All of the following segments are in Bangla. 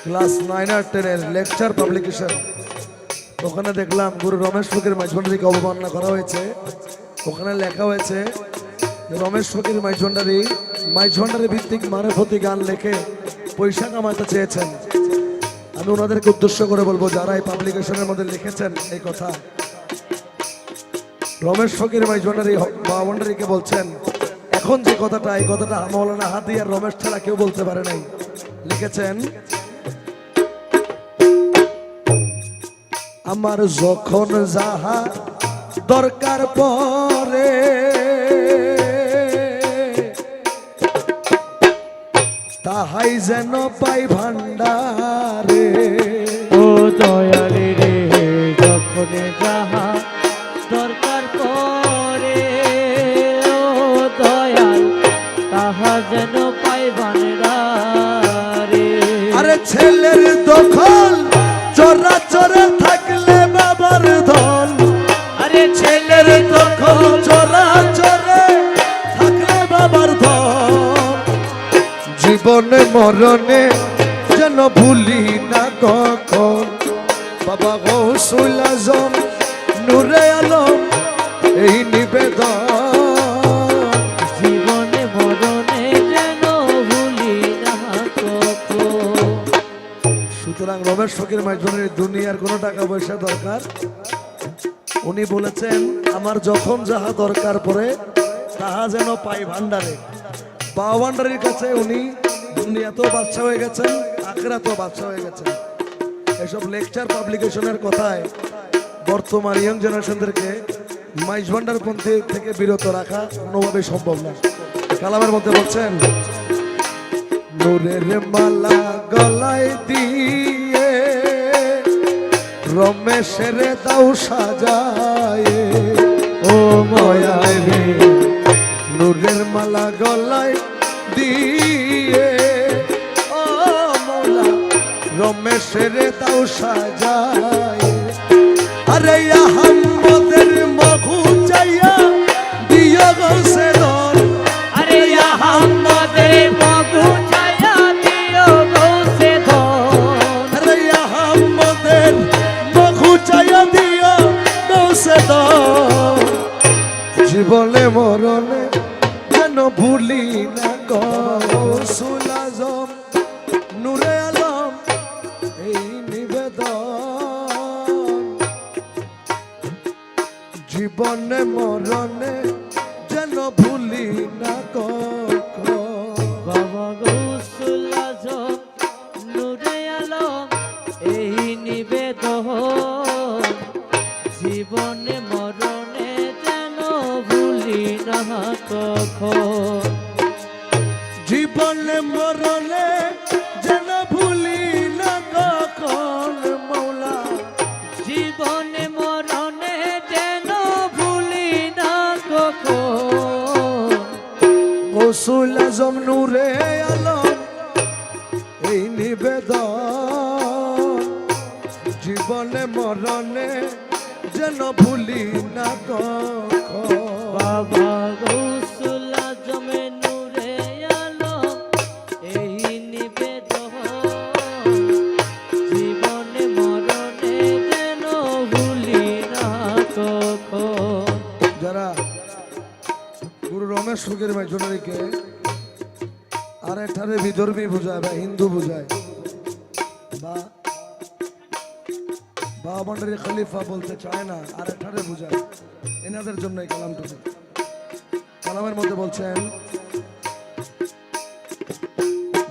ক্লাস 9 আর 10 এর লেকচার পাবলিকেশন। ওখানে দেখলাম গুরু রমেশ ফকির মাইজভান্ডারীকে অবমাননা করা হয়েছে। ওখানে লেখা হয়েছে রমেশ ফকির মাইজভান্ডারী ভিত্তিক মারফতি গান লেখে পয়সা কামাতে চেয়েছেন। আমি ওনাদেরকে উদ্দেশ্য করে বলবো, যারা এই পাবলিকেশনের মধ্যে লিখেছেন এই কথা, রমেশ ফকির মাইজভান্ডারীকে বলছেন এখন যে কথাটা, এই কথাটা মৌলানা হাদি আর রমেশ ছাড়া কেউ বলতে পারে নাই। লিখেছেন, আমার যখন যাহা দরকার পরে তাহাই যেন পাই ভান্ডারে। ও দয়ালি রে, যখন যাহা দরকার পরে, ও দয়াল তাহা যেন পাই ভান্ডারে। আরে ছেলের দখল চোরা চোরে থাকলে বাবার ধন, আরে ছেলের দখল চোরা চোরে থাকলে বাবার ধন। জীবনে মরণে যেন ভুলি না কখন বাবা গৌসুল আজম নূরে আলম এই নিবেদন। জীবনে মরণে যেন ভুলি না কখন। সুতরাং রমেশ ফকির মাইজভান্ডারী দুনিয়ার কোনো টাকা পয়সা দরকার, উনি বলেছেন আমার যখন যাহা দরকার পড়ে তাহা যেন পাই ভান্ডারে। বাবা ভান্ডারীর কাছে উনি দুনিয়াতেও বাদশা হয়ে গেছেন, আখিরাতেও বাদশা হয়ে গেছেন। এসব লেকচার পাবলিকেশনের কথায় বর্তমান ইয়ং জেনারেশনদেরকে মাইজভান্ডারপন্থী থেকে বিরত রাখা কোনোভাবেই সম্ভব না। কালামের মধ্যে বলছেন, নূরের মালা গলায় দিয়ে রমেশের দাও সাজায়। ও ময়ায় রে, নূরের মালা গলায় দিয়ে ও মৌলা রমেশের দাও সাজায়। আরে আহম্মদের মখু চাইয়া দিও গৌসে দর। আরে আহম্মদের মখু চাইয়া দিও গৌসে দর। আরে আহম্মদের মখু চাইয়া দিও গৌসে দর। জীবনে মরণে যেন ভুলি না গৌসুল আজম নূরে আলম এই নিবেদন। জীবনে মরণে যেন ভুলি না কখন বাবা গৌসুল আজম নূরে আলম এই নিবেদন। জীবনে মরণে যেন ভুলি না কখন। জীবনে মরণে যেন ভুলি না কখন মৌলা। জীবনে মরণে যেন ভুলি না কখন। গৌসুল আজম নূরে আলম এই নিবেদন। জীবনে মরণে যেন ভুলি না কখন। বাবা গৌসুল আজম নূরে আলম এই নিবেদন। জীবনে মরণে যেন ভুলি না কখন। যারা গুরু রমেশ ফকির মাইজভান্ডারীকে আর এঠারে বিধর্মী বুঝায় বা হিন্দু বুঝায় বা বাবা ভান্ডারী খলিফা বলতে চায় না, আর এঠারে বুঝায়, এনাদের জন্য এই কালামটুকু। কালামের মধ্যে বলছেন,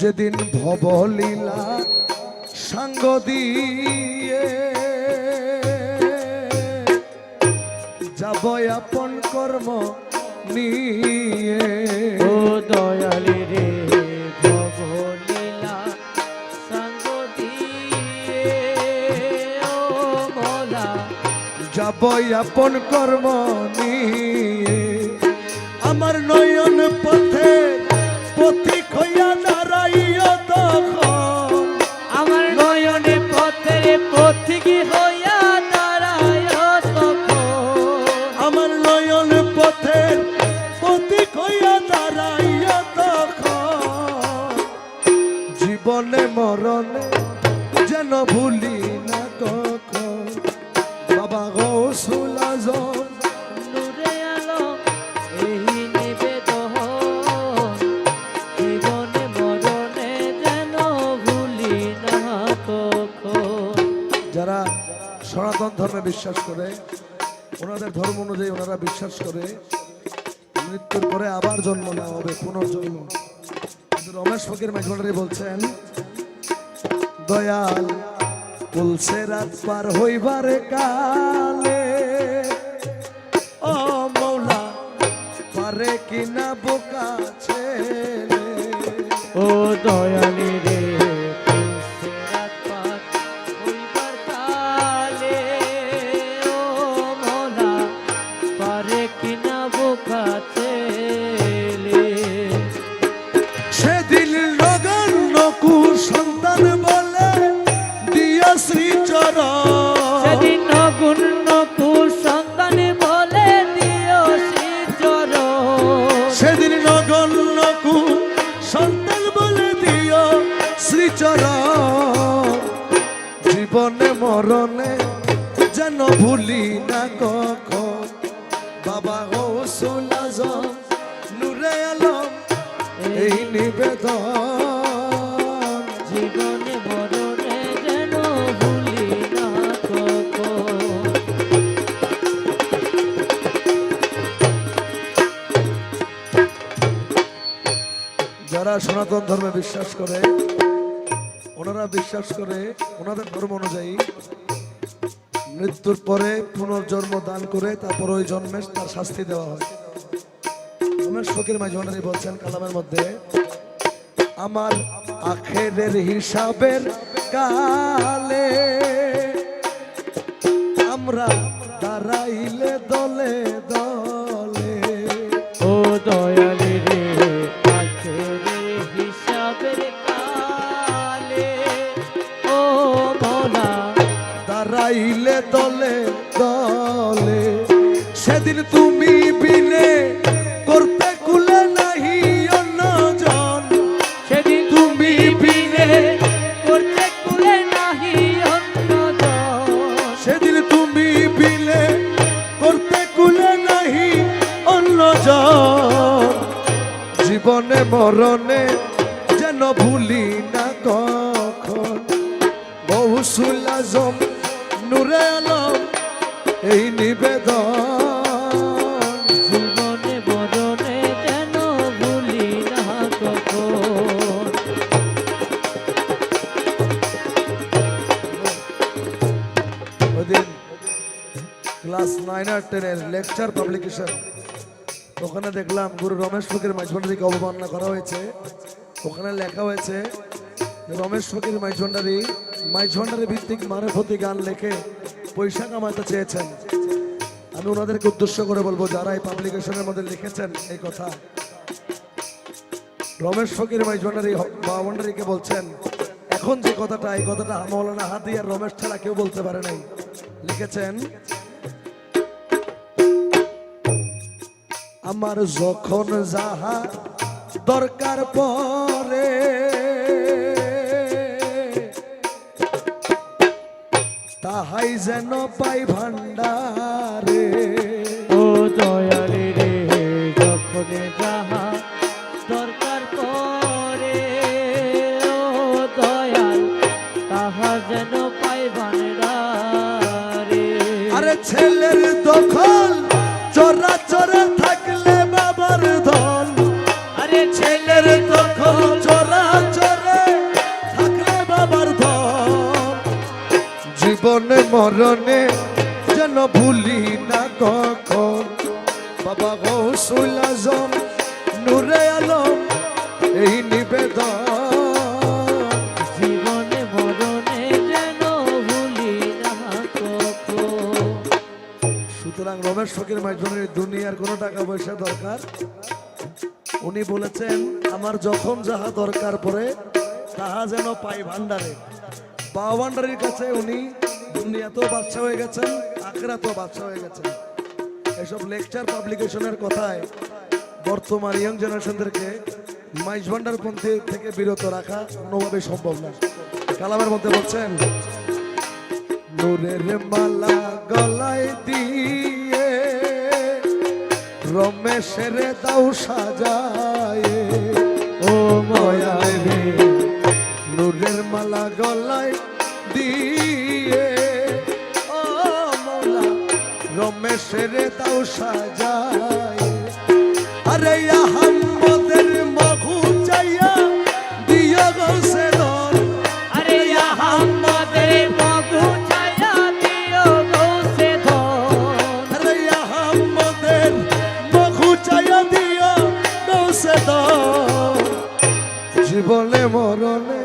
যেদিন ভবলীলা সাঙ্গ দিয়ে যাব আপন কর্ম নিয়ে। ও দয়ালি রে, ভবলীলা সঙ্গ দিয়ে, ও মৌলা যাব আপন কর্ম নিয়ে। আমার নয়ন পথে পথিক হইয়া দাঁড়াইও তখন। আমার নয়নে পথের পথিক হইয়া দাঁড়ায় তখন। আমার নয়ন পথের পথিক হইয়া দাঁড়াইও তখন। জীবনে মরণে যেন ভুলি না কখন বাবা গৌসুল আজম নূরে আলম এই নিবেদন জীবনে মরণে যেন ভুলি না কখন। যারা সনাতন ধর্মে বিশ্বাস করে, ওনাদের ধর্ম অনুযায়ী ওনারা বিশ্বাস করে মৃত্যুর পরে আবার জন্ম নেওয়া হবে, পুনর্জন্ম। কিন্তু রমেশ ফকির মাইজভান্ডারী বলছেন, দয়াল বলছে রাত পার হইবারে কালে ও মৌলা পারে কিনা বোকা ছেলে। ও দয়ালি রে তুলসে রাত পার হইবার কালে ও মৌলা পারে কিনা বোকা ছেলে। সেদিন নগণ্য কুসন্তান বলে দিয়া শ্রীচরণ, সেদিন নগুণ্য কুসন্তান বলে দিও শ্রীচরণ। সেদিন নগণ্য কুসন্তান বলে দিও শ্রীচরণ। জীবনে মরণে যেন ভুলি না কখন বাবা গৌসুল আজম নূরে আলম এই নিবেদন। জীবনে মরণে যেন ভুলি না কখন। যারা সনাতন ধর্মে বিশ্বাস করে, ওনারা বিশ্বাস করে ওনাদের ধর্ম অনুযায়ী মৃত্যুর পরে পুনর্জন্ম দান করে তারপর ওই জন্মে তার শাস্তি দেওয়া হয়। রমেশ ফকির মাইজভান্ডারী বলছেন কালামের মধ্যে, আমার আখেরের হিসাবের কালে আমরা দাঁড়াইলে দলে দলে। ও দয়ালি রে আখেরে হিসাবের কালে ও মৌলা দাঁড়াইলে দলে দলে। সেদিন তুমি বিনে করতে কুলে নাহি অন্যজন, সেদিন তুমি বিনে করতে কুলে নাহি অন্যজন। সেদিন তুমি বিলে করতে কুলে নাহি অন্যজন। জীবনে মরণে যেন ভুলি না কখন গৌসুল আজম নূরে আলম এই নিবেদন। জীবনে মরণে যেন ভুলি না কখন। ওইদিন ক্লাস 9 আর 10 এর লেকচার পাবলিকেশন, ওখানে দেখলাম গুরু রমেশ ফকির মাইজভান্ডারীকে অবমাননা করা হয়েছে। ওখানে লেখা হয়েছে যে রমেশ ফকির মাইজভান্ডারী ভিত্তিক মারফতি গান লেখে পয়সা কামাতে চেয়েছেন। আমি ওনাদেরকে উদ্দেশ্য করে বলবো, যারা এই পাবলিকেশনের মধ্যে লিখেছেন এই কথা, রমেশ ফকির মাইজভান্ডারীকে বলছেন এখন যে কথাটা, এই কথাটা মৌলানা হাদি আর রমেশ ছাড়া কেউ বলতে পারে নাই। লিখেছেন, আমার যখন যাহা দরকার পরে তাহাই যেন পাই ভান্ডারে। ও দয়ালি রে যখন যাহা দরকার পরে ও দয়াল তাহা যেন পাই ভান্ডারে। আরে ছেলের দখল চোরা চোরা থাকলে বাবার ধন, আরে ছেলের দখল চোরা চোরে থাকলে বাবার ধন। জীবনে মরণে যেন ভুলি না কখন বাবা গৌসুল আজম নূরে আলম এই নিবেদন। জীবনে মরণে যেন ভুলি না কখন। সুতরাং রমেশ ফকির মাইজভান্ডারী দুনিয়ার কোনো টাকা পয়সা দরকার, উনি বলেছেন আমার যখন যাহা দরকার পড়ে তাহা যেন পাই ভান্ডারে। বাবা ভান্ডারীর কাছে উনি দুনিয়াতেও বাদশা হয়ে গেছেন, আখিরাতেও বাদশা হয়ে গেছেন। এসব লেকচার পাবলিকেশনের কথায় বর্তমান ইয়ং জেনারেশনদেরকে মাইজ ভান্ডার পন্থী থেকে বিরত রাখা কোনোভাবে সম্ভব না। কালামের মধ্যে বলছেন, নূরের মালা গলায় দিয়ে রমেশের দাও সাজায়, ও ময়া রে নূরের মালা গলায় দিয়ে ও মৌলা রমেশের দাও সাজায়। আরে আহম্মদের মখু চাইয়া দিও গৌসে ধর, আরে আহম্মদের মধু ছায়া দিও গৌসে ধন। আরে আহম্মদের মখু চাইয়া দিও গৌসে ধর। জীবনে মরণে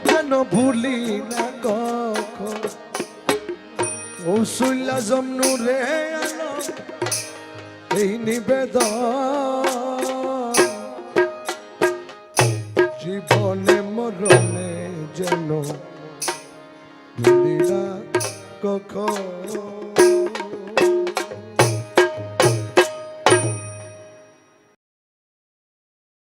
যেন ভুলি না কখন, কৌশল্যা জমনু রে আলো এই নিবেদন। জীবনে মরণে যেন ভুলি না কখন।